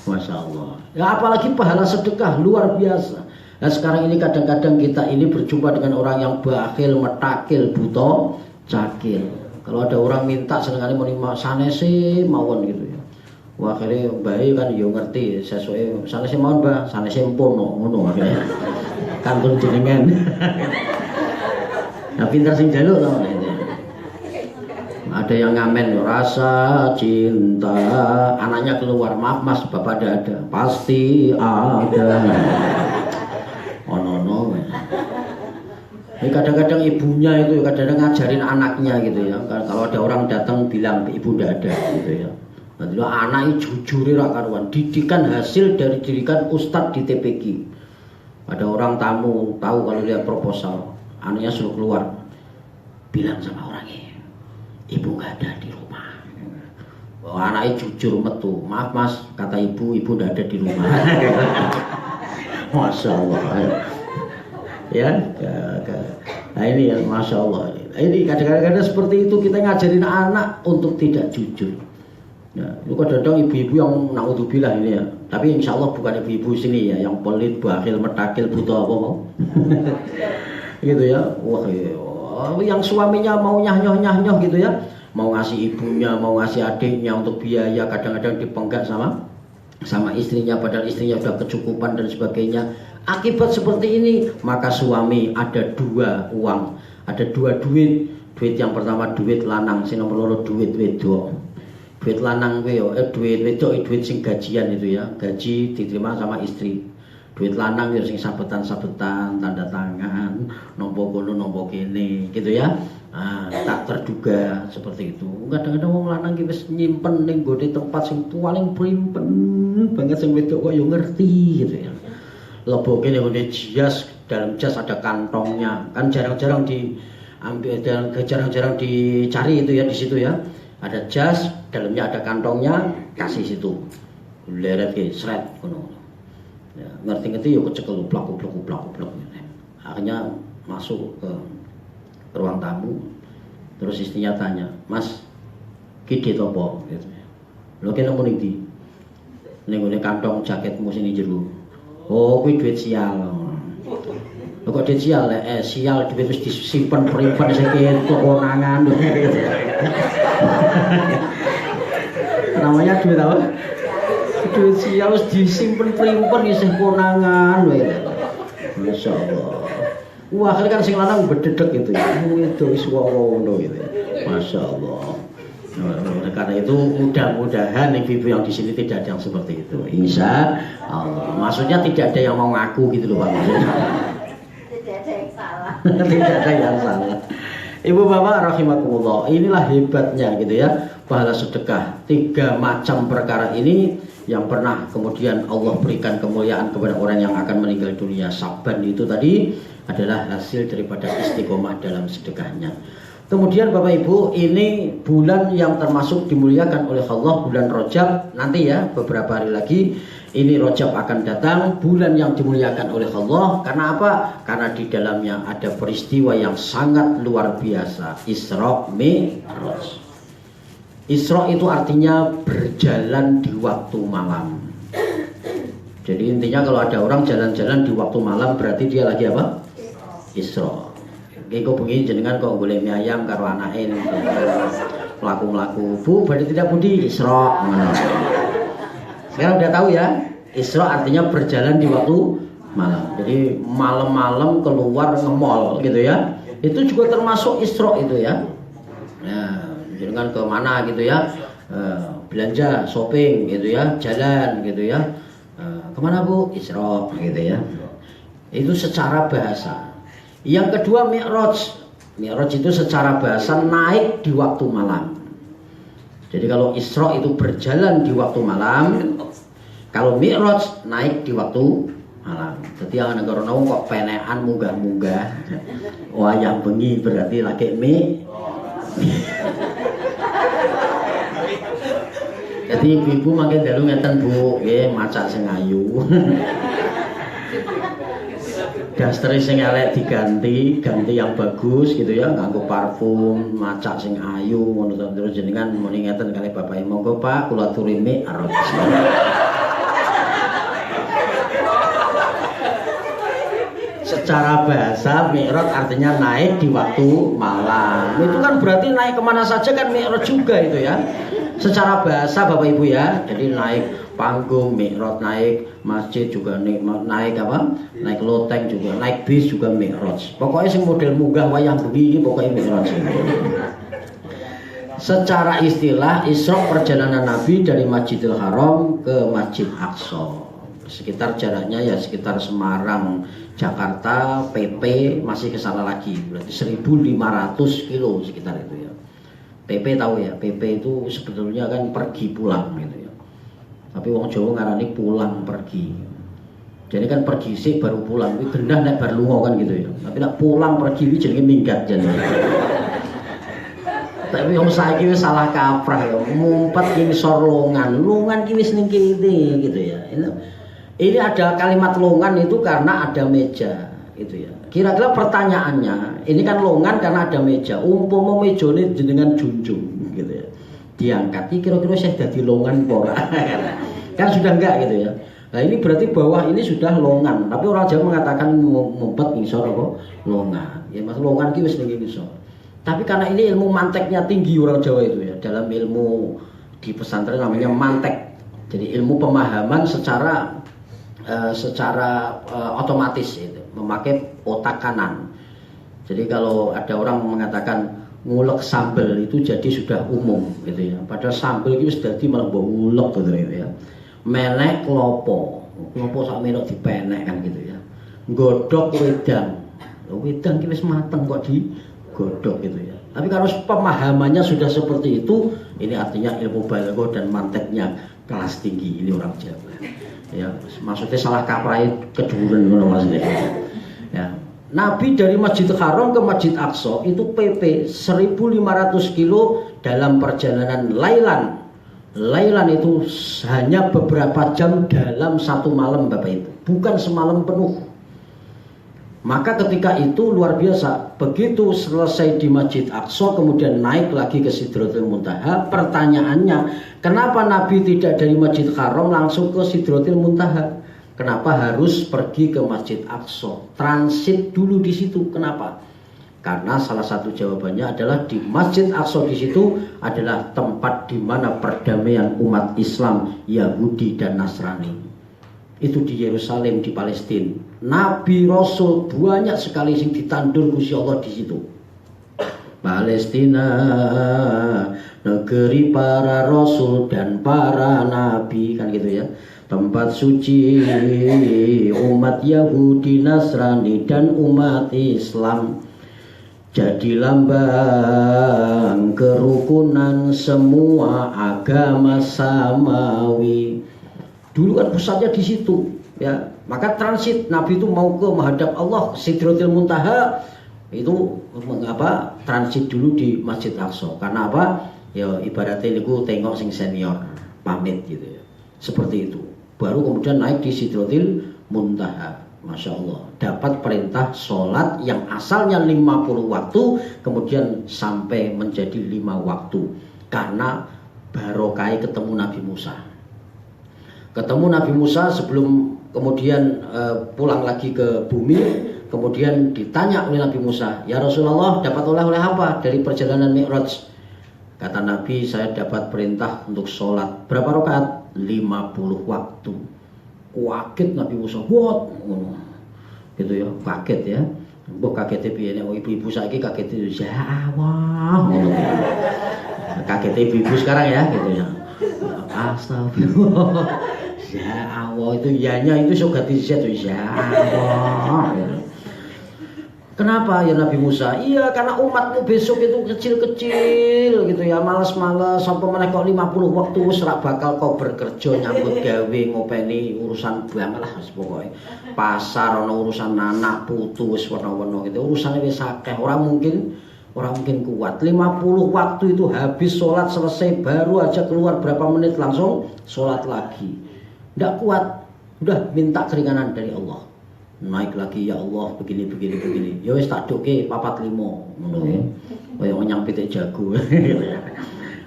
Speaker 1: Masya Allah. Ya apalagi pahala sedekah luar biasa. Nah sekarang ini kadang-kadang kita ini berjumpa dengan orang yang bakhil, metakil, buta, cakil. Kalau ada orang minta senengane mau sanese mawon gitu ya. Wah akhirnya bayi kan yo ngerti sesuai sanese mawon Mbah, sanese empono ngono akhirnya. Kantun jenengan. Nah pinter sing jaluk to. Ada yang ngamen rasa cinta, anaknya keluar, maaf mas bapak ada, pasti ada. Oh no. Ini kadang-kadang ibunya itu kadang-kadang ngajarin anaknya gitu ya. Kalau ada orang datang bilang ibu tidak ada gitu ya. Nanti lo anaknya jujur karuan. Didikan hasil dari didikan ustadz di TPG. Ada orang tamu tahu kalau lihat proposal, anaknya suruh keluar, bilang sama orangnya, ibu nggak ada di rumah. Oh, anaknya jujur metu, maaf mas, kata ibu nggak ada di rumah. Masya Allah. Ya, nah ini ya Masya Allah. Ini kadang-kadang seperti itu kita ngajarin anak untuk tidak jujur. Ya, itu kadang-kadang ibu-ibu yang naudzubillah ini ya. Tapi insya Allah bukan ibu-ibu sini ya, yang pelit, bakhil, metakil, butuh apa mau. Gitu ya. Wah, yang suaminya mau nyah-nyoh gitu ya, mau ngasih ibunya, mau ngasih adiknya untuk biaya, kadang-kadang dipenggak sama istrinya, padahal istrinya sudah kecukupan dan sebagainya. Akibat seperti ini, maka suami ada 2 uang, ada 2 duit. Duit yang pertama duit lanang, sing nomor loro duit wedok. Duit lanang kuwi yo, duit wedok duit sing gajian itu ya, gaji diterima sama istri. Duit lanang ya sing sabetan-sabetan, tanda tangan, nompo kono nompo kene gitu ya. Nah, tak terduga seperti itu. Kadang-kadang wong lanang ki wis nyimpen ning gone tempat sing paling primpen banget, sing wedok kok yo ngerti gitu ya. Leboke ning gone jas, dalam jas ada kantongnya. Kan jarang-jarang diambil dan jarang-jarang dicari itu ya di situ ya. Ada jas, dalamnya ada kantongnya, kasih situ. Leret ki sret ngono. Ya, ngerti-ngerti yuk kecekel plak. Akhirnya masuk ke ruang tamu, terus istrinya tanya, mas kide topo gitu. Lo kena mau nih di kantong jaketmu sini jero. Oh kuwi duit sial. Lo kok duit sial sial duit wis disimpen primpen sing ketok konangan. Namanya duit apa? Duit sial wis disimpen primpen isih konangan wae. Masyaallah. Wah, akhirnya kan sing lanang bededek gitu ya. Itu wis ngono gitu. Masyaallah. Nah, karena itu mudah-mudahan ibu-ibu yang di sini tidak ada yang seperti itu. Insya Allah. Maksudnya tidak ada yang mau ngaku gitu loh Pak.
Speaker 2: Tidak ada yang salah.
Speaker 1: Tidak ada yang salah. Ibu bapak rahimakumullah, inilah hebatnya gitu ya pahala sedekah. 3 macam perkara ini yang pernah kemudian Allah berikan kemuliaan kepada orang yang akan meninggal dunia. Saban itu tadi adalah hasil daripada istiqomah dalam sedekahnya. Kemudian Bapak Ibu, ini bulan yang termasuk dimuliakan oleh Allah, bulan Rajab. Nanti ya beberapa hari lagi ini Rajab akan datang, bulan yang dimuliakan oleh Allah. Karena apa? Karena di dalamnya ada peristiwa yang sangat luar biasa, Isra Mi'raj. Isra itu artinya berjalan di waktu malam. Jadi intinya kalau ada orang jalan-jalan di waktu malam berarti dia lagi apa? Isra. Kau bengi jenengan kok golek mie ayam karo anake mlaku-mlaku. Bu, berarti tidak budi Isra. Sekarang udah tahu ya, Isra artinya berjalan di waktu malam. Jadi malam-malam keluar nge-mall gitu ya. Itu juga termasuk Isra itu ya. Nah, jenengan ke mana gitu ya? Belanja, shopping gitu ya, jalan gitu ya. Kemana Bu? Isra gitu ya. Itu secara bahasa. Yang kedua Mi'raj. Mi'raj itu secara bahasa naik di waktu malam. Jadi kalau Isra itu berjalan di waktu malam, kalau Mi'raj naik di waktu malam. Jadi yang negara naung kok penekan munggah-munggah. Wah yang bengi berarti lagi Jadi ibu makin dalu ngeten Bu, nggih macak sing ayu. Daster sing elek diganti, ganti yang bagus gitu ya, nganggo parfum, macak sing ayu ngono terus jenengan muni ngeten kali Bapak monggo Pak kula aturi Mi'raj. Secara bahasa Mi'raj artinya naik di waktu malam. Itu kan berarti naik kemana saja kan Mi'raj juga itu ya. Secara bahasa Bapak Ibu ya, jadi naik panggung Mi'raj, naik masjid juga naik apa? Naik loteng juga, naik bis juga Mi'raj. Pokoknya sing model munggah wayang bengi pokoknya Mi'raj. Secara istilah Isra perjalanan Nabi dari Masjidil Haram ke Masjid Aqsa. Sekitar jaraknya ya sekitar Semarang, Jakarta, PP masih ke sana lagi. Berarti 1.500 kilo sekitar itu ya. PP tahu ya, PP itu sebetulnya kan pergi pulang gitu ya. Tapi wong Jawa ngarani pulang pergi. Jadi kan pergi sih baru pulang, itu gendah nek bar lunga kan gitu ya. Tapi nek pulang pergi iki jenenge minggat jenenge. Tapi wong saiki wis salah kaprah ya, ngumpet ki ngisor longan ki wis ning kene gitu ya. Ini ada kalimat longan itu karena ada meja gitu ya. Kira-kira pertanyaannya, ini kan longan karena ada meja. Umpama mejane jenengan junjung gitu ya. Diangkat, kira-kira saya dadi longan ora? Kan sudah enggak gitu ya. Nah ini berarti bawah ini sudah longan. Tapi orang Jawa mengatakan ngumpet ngisor apa? Longan. Ya mas longan ki wis ning ngisor. Tapi karena ini ilmu manteknya tinggi orang Jawa itu ya. Dalam ilmu di pesantren namanya mantek. Jadi ilmu pemahaman secara otomatis itu, memakai otak kanan. Jadi kalau ada orang mengatakan ngulek sambel itu jadi sudah umum gitu ya. Padahal sambel itu sudah malah mbok ngulek gitu ya. Menek klopo sak melok dipenek kan gitu ya. Nggodhog wedang. Wedang ki wis mateng kok digodhog gitu ya. Tapi kalau pemahamannya sudah seperti itu, ini artinya ilmu balaghah dan manteknya kelas tinggi ini orang Jawa. Ya, maksudnya salah kaprai keduren ngono maksudnya. Ya. Nabi dari Masjidil Haram ke Masjid Aqsa itu PP 1.500 kilo dalam perjalanan lailan. Lailan itu hanya beberapa jam dalam satu malam Bapak Ibu, bukan semalam penuh. Maka ketika itu luar biasa, begitu selesai di Masjid Aqsa kemudian naik lagi ke Sidratul Muntaha. Pertanyaannya, kenapa Nabi tidak dari Masjid Haram langsung ke Sidratul Muntaha? Kenapa harus pergi ke Masjid Aqsa? Transit dulu di situ. Kenapa? Karena salah satu jawabannya adalah di Masjid Aqsa di situ adalah tempat di mana perdamaian umat Islam, Yahudi dan Nasrani. Itu di Yerusalem di Palestina. Nabi Rasul banyak sekali yang ditandur Gusti Allah di situ. Palestina, negeri para rasul dan para nabi, kan gitu ya. Tempat suci umat Yahudi, Nasrani dan umat Islam. Jadi lambang kerukunan semua agama samawi. Dulu kan pusatnya di situ, ya. Maka transit Nabi itu mau ke menghadap Allah, Sidratul Muntaha itu mengapa transit dulu di Masjid Aqsa. Karena apa? Ya ibaratnya niku tengok sing senior, pamit gitu ya. Seperti itu. Baru kemudian naik di Sidratul Muntaha. Masya Allah, dapat perintah sholat yang asalnya 50 waktu kemudian sampai menjadi 5 waktu karena barokai ketemu Nabi Musa. Ketemu Nabi Musa sebelum kemudian pulang lagi ke bumi, kemudian ditanya oleh Nabi Musa, ya Rasulullah, dapat oleh apa dari perjalanan Mi'raj? Kata Nabi, saya dapat perintah untuk sholat berapa rakaat? 50 waktu. Kaget Nabi Musa, what? Gitu ya, kaget ya. Mbok kagetnya piye nek ibu-ibu saiki kaget itu ya Allah. Kaget ibu-ibu sekarang ya gitu ya. Astagfirullah. Ya Allah itu yanya itu sok ganti Z ya Allah. Kenapa ya Nabi Musa? Iya karena umatmu besok itu kecil-kecil gitu ya, malas-malas sampai meneh kok 50 waktu wis ora bakal kau bekerja nyambut gawe ngopeni urusan banget lah pokoke. Pasar ana urusan anak putu wis werna-werna gitu. Urusane wis akeh, ora mungkin kuat. 50 waktu itu habis sholat selesai baru aja keluar berapa menit langsung sholat lagi. Ndak kuat. Udah minta keringanan dari Allah. Naik lagi ya Allah begini. Ya wis tak doke 45 ngono ya. Kaya nyang pitik jago.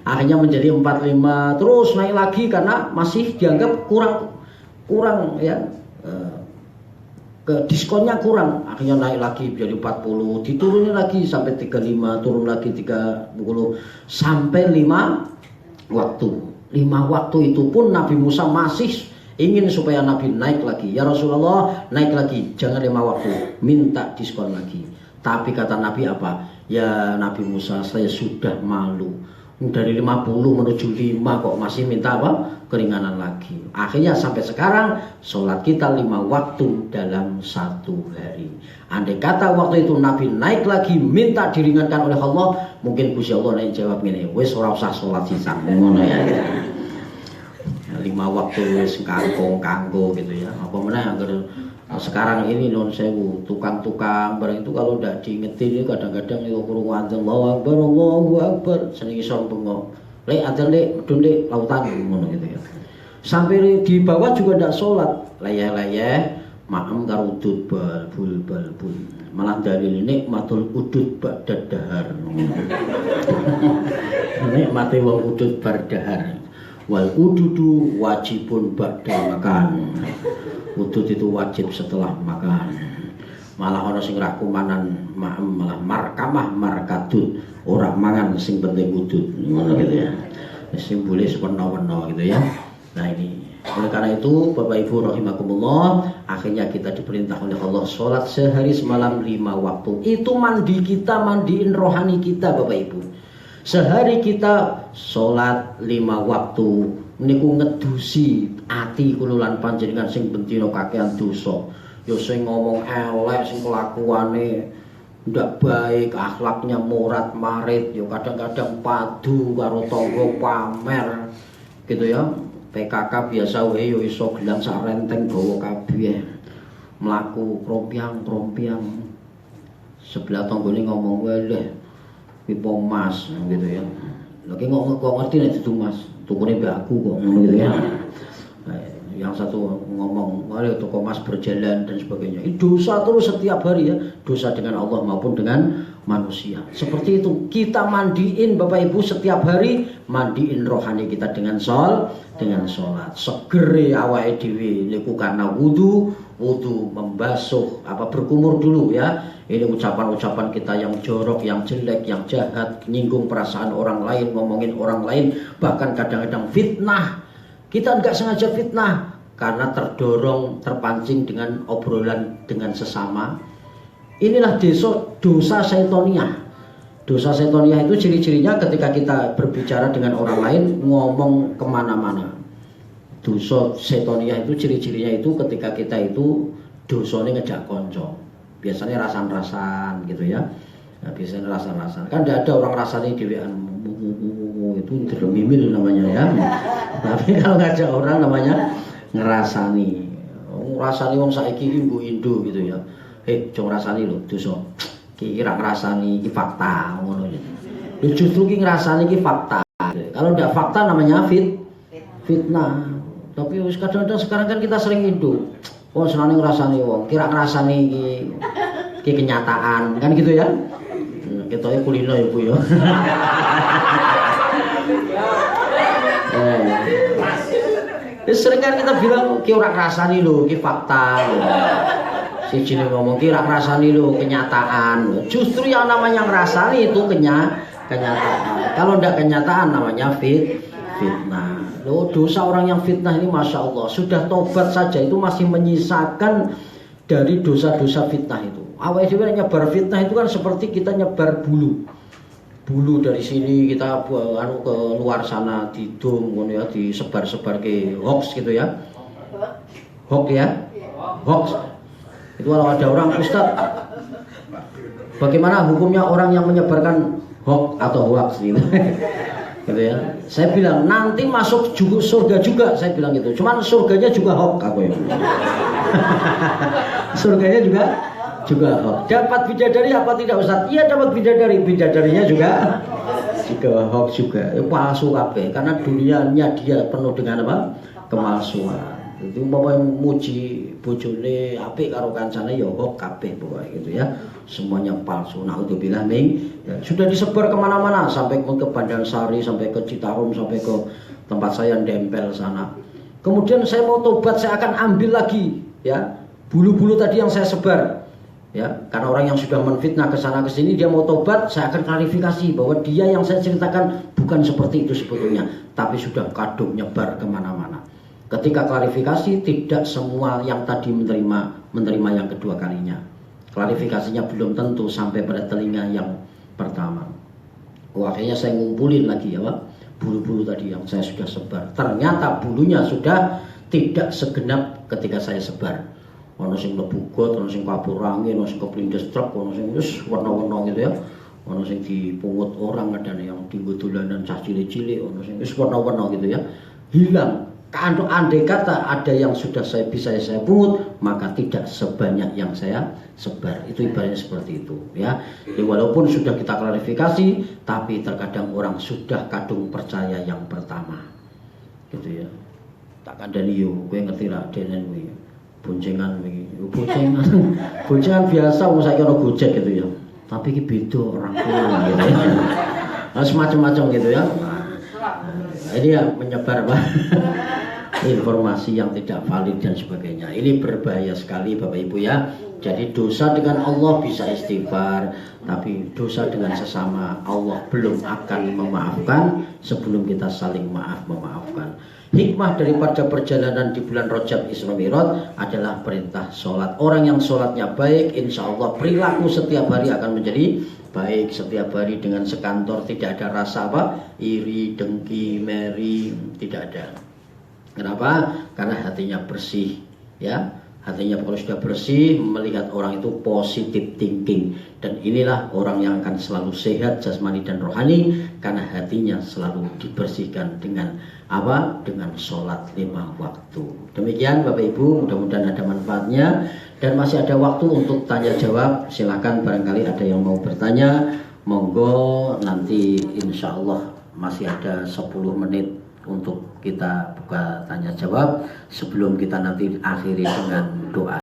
Speaker 1: Akhirnya menjadi 45 terus naik lagi karena masih dianggap kurang ya. Ke diskonnya kurang. Akhirnya naik lagi jadi 40, diturunin lagi sampai 35, turun lagi 30 sampai 5 waktu. 5 waktu itu pun Nabi Musa masih ingin supaya Nabi naik lagi. Ya Rasulullah naik lagi, jangan 5 waktu, minta diskon lagi. Tapi kata Nabi apa? Ya Nabi Musa, saya sudah malu. Dari 50 menuju 5 kok masih minta apa? Keringanan lagi. Akhirnya sampai sekarang sholat kita 5 waktu dalam 1 hari. Andai kata waktu itu Nabi naik lagi minta diringankan oleh Allah, mungkin Gusti Allah nek jawab ngene, wis ora usah sholat sisan ngono ya. 5 waktu wis kanggo gitu ya. Apa meneh anggar sekarang ini non sewu tukang-tukang barang itu kalau udah diingetin itu kadang-kadang itu kurung adzan Allahu Akbar seneng iso bengok. Lek adzan lek medun lek lautan ngono gitu ya. Sampai di bawah juga ndak salat, layah-layah maem karo udud bul. Malah dalil nikmatul udud ba'da dahar. Nikmate wong udud bar dahar. Wal ududu wajibun ba'da makan. Udud itu wajib setelah makan. Malah ana sing ra kumanan malah markamah markatut, ora mangan sing penting udud. Ngono gitu ya. Simbole warna-warna gitu ya. Nah ini oleh karena itu Bapak Ibu rahimakumullah, akhirnya kita diperintah oleh Allah sholat sehari semalam 5 waktu. Itu mandi kita, mandiin rohani kita Bapak Ibu. Sehari kita sholat 5 waktu. Niku ngedusi ati kula lan panjenengan sing bendina kakean dosa. Ya sing ngomong elek, sing kelakuane ndak baik, akhlaknya morat marit, ya kadang-kadang padu karo tangga pamer. Gitu ya. PKK biasa wae yo iso gelang sak renteng gawa kabeh. Mlaku krompiang. Sebelah tanggane ngomong wae pipa emas gitu ya. Lagi kok ngerti nek itu Mas, tukune mbak aku kok ngono gitu ya. Yang satu ngomong, "Mari toko emas berjalan" dan sebagainya. Ini dosa terus setiap hari ya, dosa dengan Allah maupun dengan manusia. Seperti itu kita mandiin Bapak Ibu setiap hari, mandiin rohani kita dengan sholat. Segere awake dhewe niku karena wudu membasuh berkumur dulu ya. Ini ucapan-ucapan kita yang jorok, yang jelek, yang jahat, nyinggung perasaan orang lain, ngomongin orang lain, bahkan kadang-kadang fitnah. Kita enggak sengaja fitnah karena terdorong, terpancing dengan obrolan dengan sesama. Inilah dosa setoniyah. Dosa setoniyah itu ciri-cirinya ketika kita berbicara dengan orang lain, ngomong kemana-mana. Dosa setoniyah itu ciri-cirinya itu ketika kita itu dosanya ngejak konco. Biasanya rasan-rasan gitu ya. Nah, biasanya rasan-rasan. Kan tidak ada orang rasanya dhewean itu termimil namanya ya. Tapi kalau ngajak orang namanya ngerasani. Ngerasani wong saiki iki nggo Indo gitu ya. Jong ngrasani lho dosa. Ki kira ngrasani iki fakta ngono ya. Justru ki ngrasani iki fakta. Kalau ndak fakta namanya fitnah. Tapi wis kadang-kadang sekarang kan kita sering Indo. Wong senane ngrasani wong, kira ngrasani iki kenyataan, kan gitu ya. Ketoke kulino ya Bu ya. Sering kan kita bilang ki ora ngrasani lho, ki fakta. Siji ngomong ki ora ngrasani lho, kenyataan. Justru yang namanya ngrasani itu kenyataan. Kalau ndak kenyataan namanya fitnah. Loh, dosa orang yang fitnah ini Masya Allah sudah tobat saja itu masih menyisakan dari dosa-dosa fitnah itu. Awalnya juga nyebar fitnah itu kan seperti kita nyebar bulu dari sini kita ke luar sana didung ya, disebar-sebar ke hoax gitu ya. Hoax ya. Hoax. Itu kalau ada orang, Ustaz, bagaimana hukumnya orang yang menyebarkan hoax atau hoax gitu. Gitu ya. Saya bilang nanti masuk surga juga, saya bilang gitu. Cuman surganya juga hoax aku ya. Surganya juga hoax. Dapat bidadari apa tidak Ustaz? Iya dapat bidadari. Bidadarinya juga hoax juga. Palsu kabeh karena dunianya dia penuh dengan apa? Kemalsuan. Itu umpama muji bojone apik karo kancane ya hoax kabeh pokoke gitu ya. Semuanya palsu. Naudzubillah ya, sudah disebar kemana-mana sampai ke Bandarsari, sampai ke Citarum, sampai ke tempat saya Dempel sana. Kemudian saya mau tobat, saya akan ambil lagi ya bulu-bulu tadi yang saya sebar. Ya, karena orang yang sudah menfitnah ke sana ke sini dia mau tobat, saya akan klarifikasi bahwa dia yang saya ceritakan bukan seperti itu sebetulnya, tapi sudah kadung nyebar kemana-mana. Ketika klarifikasi, tidak semua yang tadi menerima yang kedua kalinya. Klarifikasinya belum tentu sampai pada telinga yang pertama. Akhirnya saya ngumpulin lagi ya Pak, bulu-bulu tadi yang saya sudah sebar. Ternyata bulunya sudah tidak segenap ketika saya sebar. Ono sing mlebu got, ono sing kapur angin, ono sing keplindes truk, ono sing wis warna-warna gitu ya. Ono sing dipungut orang, ada yang dienggo dolanan cah cilik-cilik, ono sing wis warna-warna gitu ya. Hilang. Andai kata ada yang sudah bisa saya pungut, maka tidak sebanyak yang saya sebar. Itu ibaratnya seperti itu ya. Jadi walaupun sudah kita klarifikasi, tapi terkadang orang sudah kadung percaya yang pertama. Gitu ya. Tak kandani yo, kowe ngerti ra denen kuwi. Boncengan iki. Boncengan biasa wong saiki ana Gojek gitu ya. Tapi iki beda orang tua gitu ya. Harus macam-macam gitu ya. Ini ya menyebar Pak. Informasi yang tidak valid dan sebagainya. Ini berbahaya sekali Bapak Ibu ya. Jadi dosa dengan Allah bisa istighfar, tapi dosa dengan sesama Allah belum akan memaafkan sebelum kita saling memaafkan. Hikmah daripada perjalanan di bulan Rajab Isra Mi'raj adalah perintah sholat. Orang yang sholatnya baik, insya Allah perilaku setiap hari akan menjadi baik. Setiap hari dengan sekantor tidak ada rasa iri, dengki, meri, tidak ada. Kenapa? Karena hatinya bersih, ya. Hatinya kalau sudah bersih, melihat orang itu positive thinking, dan inilah orang yang akan selalu sehat jasmani dan rohani karena hatinya selalu dibersihkan dengan apa? Dengan sholat 5 waktu. Demikian Bapak Ibu, mudah-mudahan ada manfaatnya dan masih ada waktu untuk tanya jawab. Silakan barangkali ada yang mau bertanya, monggo. Nanti insya Allah masih ada 10 menit untuk kita buka tanya jawab sebelum kita nanti akhiri dengan doa.